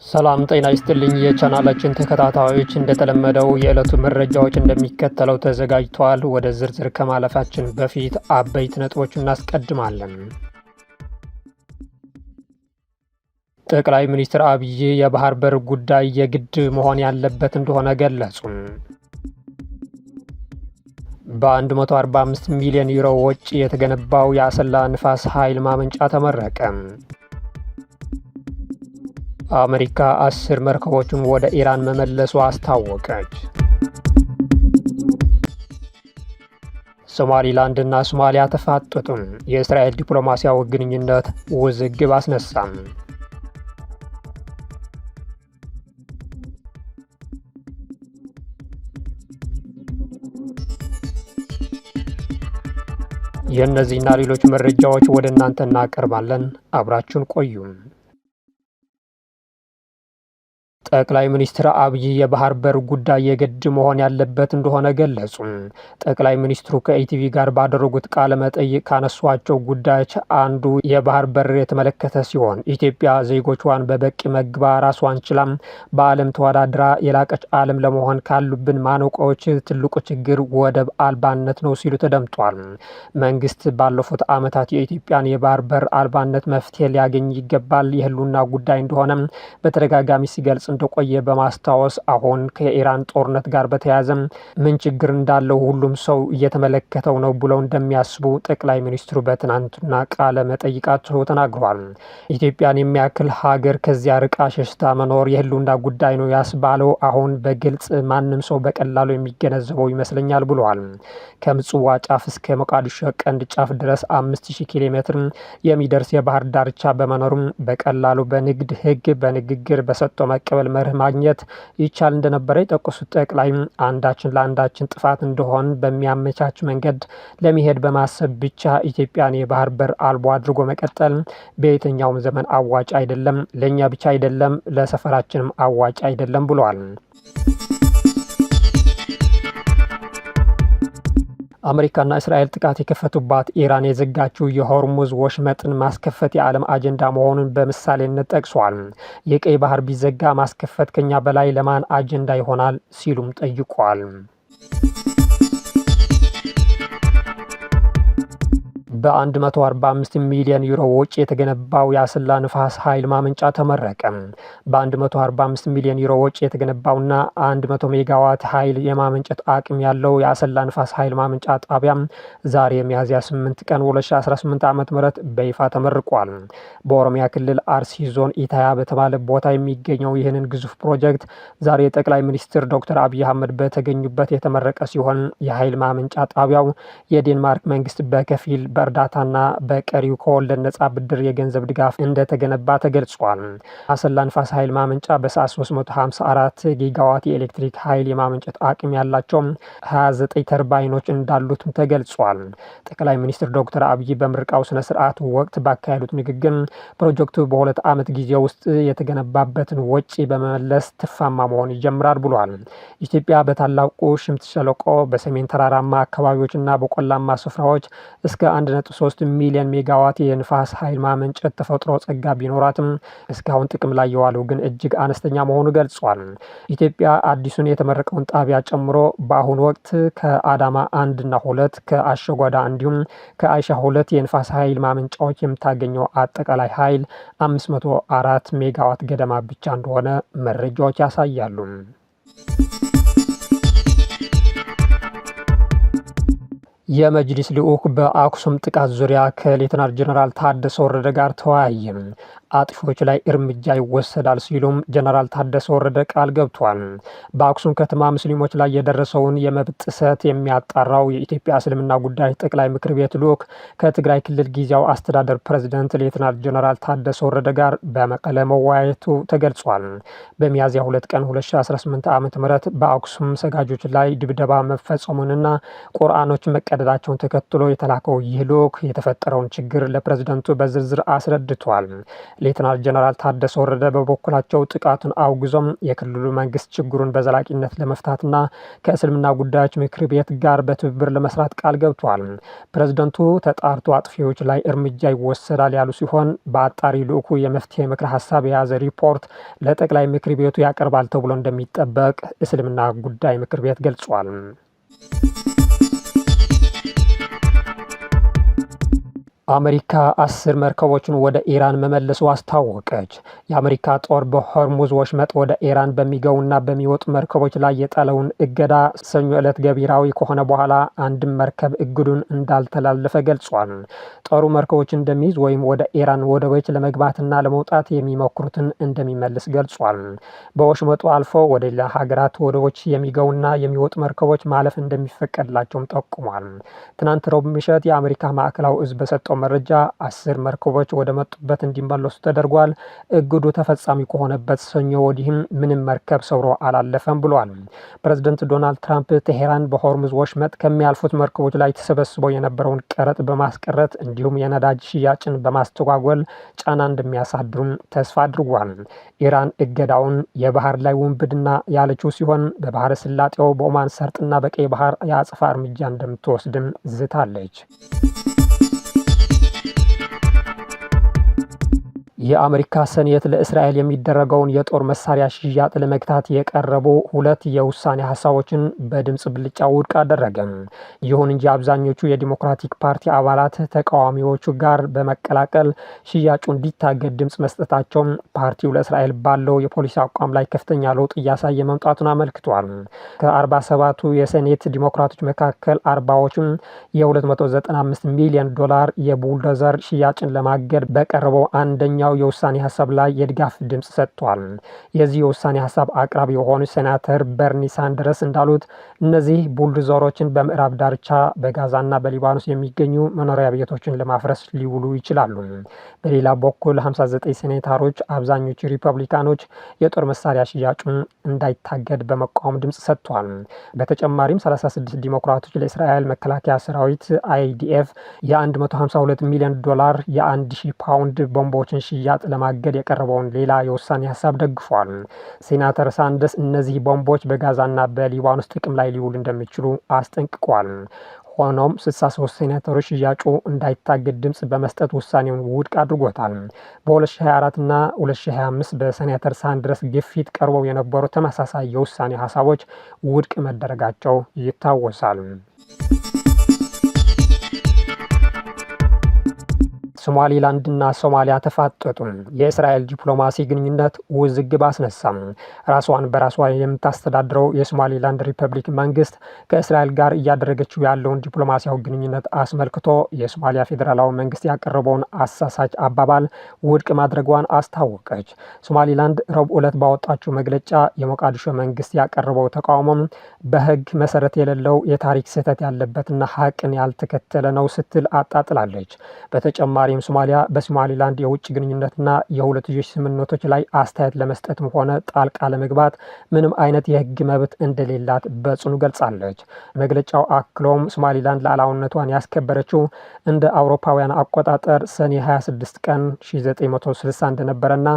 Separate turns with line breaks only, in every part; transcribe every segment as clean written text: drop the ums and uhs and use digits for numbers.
ሰላም ጤና ይስጥልኝ የቻናላችን ተከታታዮች፣ እንደተለመደው የዕለቱ መረጃዎች እንደሚከተለው ተዘጋጅተዋል። ወደ ዝርዝር ከማለፋችን በፊት አበይት ነጥቦችን እናስቀድማለን። ጠቅላይ ሚኒስትር አብይ የባህር በር ጉዳይ የግድ መሆን ያለበት እንደሆነ ገለጹ። በ145 ሚሊዮን ዩሮ ወጪ የተገነባው የአሰላ ንፋስ ኃይል ማመንጫ ተመረቀ። አሜሪካ 10 መርከቦችን ወደ ኢራን መመለሷ አስታወቀች። ሶማሊላንድ እና ሶማሊያ ተፋጠጡ። የእስራኤል ዲፕሎማሲያዊ ግንኙነት ውዝግብ አስነሳም። የእነዚህና ሌሎች መረጃዎች ወደ እናንተ እናቀርባለን። አብራችሁን ቆዩ። ጠቅላይ ሚኒስትር አብይ የባህር በር ጉዳይ የግድ መሆን ያለበት እንደሆነ ገለጹ። ጠቅላይ ሚኒስትሩ ከኢቲቪ ጋር ባደረጉት ቃለ መጠይቅ ካነሷቸው ጉዳዮች አንዱ የባህር በር የተመለከተ ሲሆን ኢትዮጵያ ዜጎቿን በበቂ መግባ ራሷን ችላም በዓለም ተወዳድራ የላቀች ዓለም ለመሆን ካሉብን ማነቆዎች ትልቁ ችግር ወደብ አልባነት ነው ሲሉ ተደምጧል። መንግስት ባለፉት ዓመታት የኢትዮጵያን የባህር በር አልባነት መፍትሄ ሊያገኝ ይገባል የህልውና ጉዳይ እንደሆነ በተደጋጋሚ ሲገልጽ እንደቆየ በማስታወስ አሁን ከኢራን ጦርነት ጋር በተያያዘ ምን ችግር እንዳለው ሁሉም ሰው እየተመለከተው ነው ብለው እንደሚያስቡ ጠቅላይ ሚኒስትሩ በትናንትና ቃለ መጠይቃቸው ተናግሯል። ኢትዮጵያን የሚያክል ሀገር ከዚያ ርቃ ሸሽታ መኖር የህልውና ጉዳይ ነው ያስባለው አሁን በግልጽ ማንም ሰው በቀላሉ የሚገነዘበው ይመስለኛል ብለዋል። ከምጽዋ ጫፍ እስከ ሞቃዲሾ ቀንድ ጫፍ ድረስ 5000 ኪሎ ሜትር የሚደርስ የባህር ዳርቻ በመኖሩም በቀላሉ በንግድ ህግ በንግግር በሰጥቶ መቀበል መርህ ማግኘት ይቻል እንደነበረ የጠቀሱት ጠቅላይ አንዳችን ለአንዳችን ጥፋት እንደሆን በሚያመቻች መንገድ ለመሄድ በማሰብ ብቻ ኢትዮጵያን የባህር በር አልቦ አድርጎ መቀጠል በየትኛውም ዘመን አዋጭ አይደለም፣ ለእኛ ብቻ አይደለም፣ ለሰፈራችንም አዋጭ አይደለም ብለዋል። አሜሪካና እስራኤል ጥቃት የከፈቱባት ኢራን የዘጋችው የሆርሙዝ ወሽመጥን ማስከፈት የዓለም አጀንዳ መሆኑን በምሳሌነት ጠቅሷል። የቀይ ባህር ቢዘጋ ማስከፈት ከኛ በላይ ለማን አጀንዳ ይሆናል ሲሉም ጠይቋል። በ145 ሚሊዮን ዩሮ ወጪ የተገነባው የአሰላ ንፋስ ኃይል ማመንጫ ተመረቀ። በ145 ሚሊዮን ዩሮ ወጪ የተገነባውና 100 ሜጋዋት ኃይል የማመንጨት አቅም ያለው የአሰላ ንፋስ ኃይል ማመንጫ ጣቢያ ዛሬ ሚያዝያ 8 ቀን 2018 ዓ.ም በይፋ ተመርቋል። በኦሮሚያ ክልል አርሲ ዞን ኢታያ በተባለ ቦታ የሚገኘው ይህንን ግዙፍ ፕሮጀክት ዛሬ ጠቅላይ ሚኒስትር ዶክተር አብይ አህመድ በተገኙበት የተመረቀ ሲሆን የኃይል ማመንጫ ጣቢያው የዴንማርክ መንግስት በከፊል እርዳታና በቀሪው ከወለድ ነጻ ብድር የገንዘብ ድጋፍ እንደተገነባ ተገልጿል። አሰላ ንፋስ ኃይል ማመንጫ በሰዓት 354 ጊጋዋት የኤሌክትሪክ ኃይል የማመንጨት አቅም ያላቸው 29 ተርባይኖች እንዳሉትም ተገልጿል። ጠቅላይ ሚኒስትር ዶክተር አብይ በምርቃው ስነ ስርዓት ወቅት ባካሄዱት ንግግር ፕሮጀክቱ በ2 ዓመት ጊዜ ውስጥ የተገነባበትን ወጪ በመመለስ ትርፋማ መሆን ይጀምራል ብሏል። ኢትዮጵያ በታላቁ ሽምጥ ሸለቆ በሰሜን ተራራማ አካባቢዎችና በቆላማ ስፍራዎች እስከ 1.3 ሚሊዮን ሜጋዋት የንፋስ ኃይል ማመንጨት ተፈጥሮ ጸጋ ቢኖራትም እስካሁን ጥቅም ላይ የዋለው ግን እጅግ አነስተኛ መሆኑ ገልጿል። ኢትዮጵያ አዲሱን የተመረቀውን ጣቢያ ጨምሮ በአሁኑ ወቅት ከአዳማ 1 እና 2 ከአሸጓዳ እንዲሁም ከአይሻ 2 የንፋስ ኃይል ማመንጫዎች የምታገኘው አጠቃላይ ኃይል 504 ሜጋዋት ገደማ ብቻ እንደሆነ መረጃዎች ያሳያሉ። የመጅሊስ ልዑክ በአክሱም ጥቃት ዙሪያ ከሌተናል ጀነራል ታደሰ ወረደ ጋር ተወያየ። አጥፊዎች ላይ እርምጃ ይወሰዳል ሲሉም ጀነራል ታደሰ ወረደ ቃል ገብቷል። በአክሱም ከተማ ሙስሊሞች ላይ የደረሰውን የመብት ጥሰት የሚያጣራው የኢትዮጵያ እስልምና ጉዳዮች ጠቅላይ ምክር ቤት ልዑክ ከትግራይ ክልል ጊዜያዊ አስተዳደር ፕሬዝዳንት ሌተናል ጀነራል ታደሰ ወረደ ጋር በመቀለ መወያየቱ ተገልጿል። በሚያዝያ 2 ቀን 2018 ዓ.ም በአክሱም ሰጋጆች ላይ ድብደባ መፈጸሙንና ቁርአኖች መቀደዳቸውን ተከትሎ የተላከው ይህ ልዑክ የተፈጠረውን ችግር ለፕሬዝደንቱ በዝርዝር አስረድቷል። ሌተናል ጀነራል ታደሰ ወረደ በበኩላቸው ጥቃቱን አውግዞም የክልሉ መንግስት ችግሩን በዘላቂነት ለመፍታትና ከእስልምና ጉዳዮች ምክር ቤት ጋር በትብብር ለመስራት ቃል ገብቷል። ፕሬዝደንቱ ተጣርቶ አጥፊዎች ላይ እርምጃ ይወሰዳል ያሉ ሲሆን በአጣሪ ልዑኩ የመፍትሄ ምክረ ሀሳብ የያዘ ሪፖርት ለጠቅላይ ምክር ቤቱ ያቀርባል ተብሎ እንደሚጠበቅ እስልምና ጉዳይ ምክር ቤት ገልጿል። አሜሪካ 10 መርከቦችን ወደ ኢራን መመለሱ አስታወቀች። የአሜሪካ ጦር በሆርሙዝ ወሽመጥ ወደ ኢራን በሚገቡና በሚወጡ መርከቦች ላይ የጣለውን እገዳ ሰኞ ዕለት ገቢራዊ ከሆነ በኋላ አንድም መርከብ እግዱን እንዳልተላለፈ ገልጿል። ጦሩ መርከቦችን እንደሚይዝ ወይም ወደ ኢራን ወደቦች ለመግባትና ለመውጣት የሚሞክሩትን እንደሚመልስ ገልጿል። በወሽመጡ አልፎ ወደ ሌላ ሀገራት ወደቦች የሚገቡና የሚወጡ መርከቦች ማለፍ እንደሚፈቀድላቸውም ጠቁሟል። ትናንት ረቡዕ ምሽት የአሜሪካ ማዕከላዊ እዝ በሰጠው መረጃ 10 መርከቦች ወደ መጡበት እንዲመለሱ ተደርጓል። እግዱ ተፈጻሚ ከሆነበት ሰኞ ወዲህም ምንም መርከብ ሰብሮ አላለፈም ብሏል። ፕሬዝዳንት ዶናልድ ትራምፕ ቴሄራን በሆርሙዝ ወሽመጥ ከሚያልፉት መርከቦች ላይ ተሰበስበው የነበረውን ቀረጥ በማስቀረት እንዲሁም የነዳጅ ሽያጭን በማስተጓጎል ጫና እንደሚያሳድሩም ተስፋ አድርጓል። ኢራን እገዳውን የባህር ላይ ውንብድና ያለችው ሲሆን በባህረ ሰላጤው በኦማን ሰርጥና በቀይ ባህር የአጸፋ እርምጃ እንደምትወስድም ዝታለች። የአሜሪካ ሴኔት ለእስራኤል የሚደረገውን የጦር መሳሪያ ሽያጭ ለመግታት የቀረቡ 2 የውሳኔ ሀሳቦችን በድምጽ ብልጫ ውድቅ አደረገ። ይሁን እንጂ አብዛኞቹ የዲሞክራቲክ ፓርቲ አባላት ተቃዋሚዎቹ ጋር በመቀላቀል ሽያጩ እንዲታገድ ድምጽ መስጠታቸው ፓርቲው ለእስራኤል ባለው የፖሊሲ አቋም ላይ ከፍተኛ ለውጥ እያሳየ መምጣቱን አመልክቷል። ከ47ቱ የሴኔት ዲሞክራቶች መካከል 40ዎቹም የ$295 ሚሊዮን የቡልዶዘር ሽያጭን ለማገድ በቀረበው አንደኛው የውሳኔ ሀሳብ ላይ የድጋፍ ድምጽ ሰጥቷል። የዚህ የውሳኔ ሀሳብ አቅራቢ የሆኑ ሴናተር በርኒ ሳንደርስ እንዳሉት እነዚህ ቡልዶዘሮችን በምዕራብ ዳርቻ በጋዛና በሊባኖስ የሚገኙ መኖሪያ ቤቶችን ለማፍረስ ሊውሉ ይችላሉ። በሌላ በኩል 59 ሴኔተሮች አብዛኞቹ ሪፐብሊካኖች የጦር መሳሪያ ሽያጩን እንዳይታገድ በመቃወም ድምጽ ሰጥቷል። በተጨማሪም 36 ዲሞክራቶች ለእስራኤል መከላከያ ሰራዊት IDF የ$152 ሚሊዮን የ1000 ፓውንድ ቦምቦችን ሽያጭ ለማገድ የቀረበውን ሌላ የውሳኔ ሀሳብ ደግፏል። ሴናተር ሳንደርስ እነዚህ ቦምቦች በጋዛና በሊባኖስ ጥቅም ላይ ሊውሉ እንደሚችሉ አስጠንቅቋል። ሆኖም 63 ሴናተሮች ሽያጩ እንዳይታገድ ድምጽ በመስጠት ውሳኔውን ውድቅ አድርጎታል። በ2024 እና 2025 በሴናተር ሳንደርስ ግፊት ቀርበው የነበሩ ተመሳሳይ የውሳኔ ሀሳቦች ውድቅ መደረጋቸው ይታወሳል። ሶማሊላንድና ሶማሊያ ተፋጠጡ። የእስራኤል ዲፕሎማሲ ግንኙነት ውዝግብ አስነሳም። ራሷን በራሷ የምታስተዳድረው የሶማሊላንድ ሪፐብሊክ መንግስት ከእስራኤል ጋር እያደረገችው ያለውን ዲፕሎማሲያዊ ግንኙነት አስመልክቶ የሶማሊያ ፌዴራላዊ መንግስት ያቀረበውን አሳሳች አባባል ውድቅ ማድረጓን አስታወቀች። ሶማሊላንድ ረቡዕ ዕለት ባወጣችው መግለጫ የሞቃዲሾ መንግስት ያቀረበው ተቃውሞም በህግ መሰረት የሌለው የታሪክ ስህተት ያለበትና ሀቅን ያልተከተለ ነው ስትል አጣጥላለች። በተጨማሪ ሶማሊያ በሶማሊላንድ የውጭ ግንኙነትና የሁለትዮሽ ስምምነቶች ላይ አስተያየት ለመስጠትም ሆነ ጣልቃ ለመግባት ምንም አይነት የህግ መብት እንደሌላት በጽኑ ገልጻለች። መግለጫው አክሎም ሶማሊላንድ ሉዓላዊነቷን ያስከበረችው እንደ አውሮፓውያን አቆጣጠር ሰኔ 26 ቀን 1960 እንደነበረና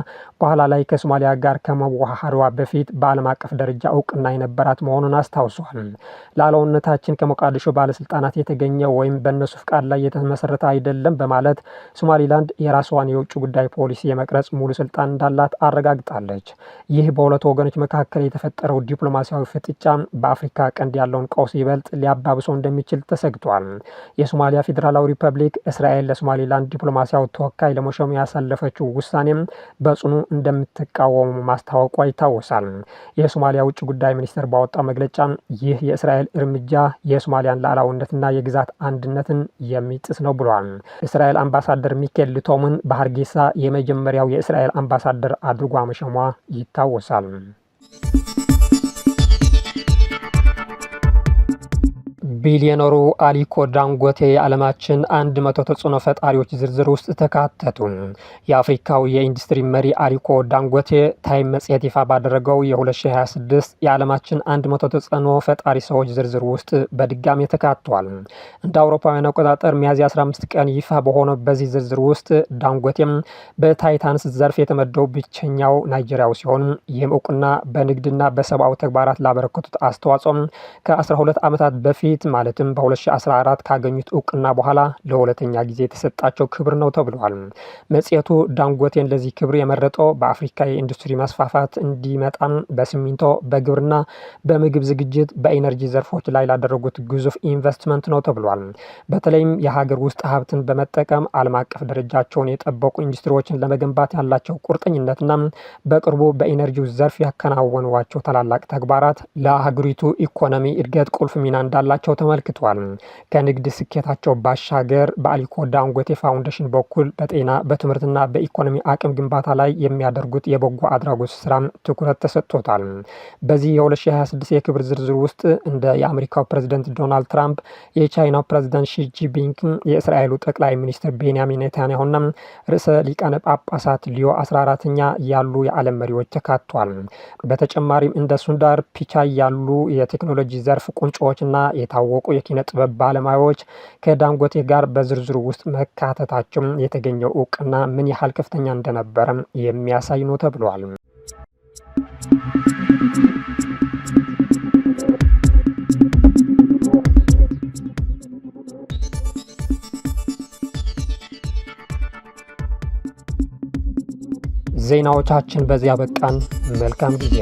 በኋላ ላይ ከሶማሊያ ጋር ከመዋሃዷ በፊት በዓለም አቀፍ ደረጃ እውቅና የነበራት መሆኑን አስታውሷል። ሉዓላዊነታችን ከሞቃዲሾ ባለስልጣናት የተገኘ ወይም በእነሱ ፍቃድ ላይ የተመሰረተ አይደለም በማለት ሶማሊላንድ የራሷን የውጭ ጉዳይ ፖሊሲ የመቅረጽ ሙሉ ስልጣን እንዳላት አረጋግጣለች። ይህ በሁለቱ ወገኖች መካከል የተፈጠረው ዲፕሎማሲያዊ ፍጥጫ በአፍሪካ ቀንድ ያለውን ቀውስ ይበልጥ ሊያባብሰው እንደሚችል ተሰግቷል። የሶማሊያ ፌዴራላዊ ሪፐብሊክ እስራኤል ለሶማሊላንድ ዲፕሎማሲያዊ ተወካይ ለመሾም ያሳለፈችው ውሳኔም በጽኑ እንደምትቃወሙ ማስታወቋ ይታወሳል። የሶማሊያ ውጭ ጉዳይ ሚኒስቴር ባወጣው መግለጫ ይህ የእስራኤል እርምጃ የሶማሊያን ሉዓላዊነትና የግዛት አንድነትን የሚጥስ ነው ብሏል። እስራኤል አምባሳደር ሚኬል ሊቶምን በሀርጌሳ የመጀመሪያው የእስራኤል አምባሳደር አድርጓ መሾሟ ይታወሳል። ቢሊዮነሩ አሊኮ ዳንጎቴ የዓለማችን 100 ተጽዕኖ ፈጣሪዎች ዝርዝር ውስጥ ተካተቱ። የአፍሪካው የኢንዱስትሪ መሪ አሊኮ ዳንጎቴ ታይም መጽሔት ይፋ ባደረገው የ2026 የዓለማችን 100 ተጽዕኖ ፈጣሪ ሰዎች ዝርዝር ውስጥ በድጋሚ ተካቷል። እንደ አውሮፓውያን አቆጣጠር ሚያዝያ 15 ቀን ይፋ በሆነው በዚህ ዝርዝር ውስጥ ዳንጎቴም በታይታንስ ዘርፍ የተመደቡ ብቸኛው ናይጄሪያዊ ሲሆን ይህም እውቅና በንግድና በሰብአዊ ተግባራት ላበረከቱት አስተዋጽኦ ከ12 ዓመታት በፊት ማለትም በ2014 ካገኙት እውቅና በኋላ ለሁለተኛ ጊዜ የተሰጣቸው ክብር ነው ተብሏል። መጽሔቱ ዳንጎቴን ለዚህ ክብር የመረጠው በአፍሪካ የኢንዱስትሪ መስፋፋት እንዲመጣ በሲሚንቶ፣ በግብርና፣ በምግብ ዝግጅት፣ በኢነርጂ ዘርፎች ላይ ላደረጉት ግዙፍ ኢንቨስትመንት ነው ተብሏል። በተለይም የሀገር ውስጥ ሀብትን በመጠቀም ዓለም አቀፍ ደረጃቸውን የጠበቁ ኢንዱስትሪዎችን ለመገንባት ያላቸው ቁርጠኝነትና በቅርቡ በኢነርጂው ዘርፍ ያከናወኗቸው ታላላቅ ተግባራት ለሀገሪቱ ኢኮኖሚ እድገት ቁልፍ ሚና እንዳላቸው ተመልክቷል። ከንግድ ስኬታቸው ባሻገር በአሊኮ ዳንጎቴ ፋውንዴሽን በኩል በጤና፣ በትምህርትና በኢኮኖሚ አቅም ግንባታ ላይ የሚያደርጉት የበጎ አድራጎት ስራ ትኩረት ተሰጥቶታል። በዚህ የ2026 የክብር ዝርዝር ውስጥ እንደ የአሜሪካው ፕሬዝዳንት ዶናልድ ትራምፕ፣ የቻይናው ፕሬዝዳንት ሺ ጂንፒንግ፣ የእስራኤሉ ጠቅላይ ሚኒስትር ቤንያሚን ኔታንያሁና ርዕሰ ሊቃነ ጳጳሳት ሊዮ 14ኛ ያሉ የዓለም መሪዎች ተካቷል። በተጨማሪም እንደ ሱንዳር ፒቻይ ያሉ የቴክኖሎጂ ዘርፍ ቁንጮዎችና የታወቁ የኪነ ጥበብ ባለሙያዎች ከዳንጎቴ ጋር በዝርዝሩ ውስጥ መካተታቸው የተገኘው እውቅና ምን ያህል ከፍተኛ እንደነበረ የሚያሳይ ነው ተብሏል። ዜናዎቻችን በዚያ በቃን። መልካም ጊዜ።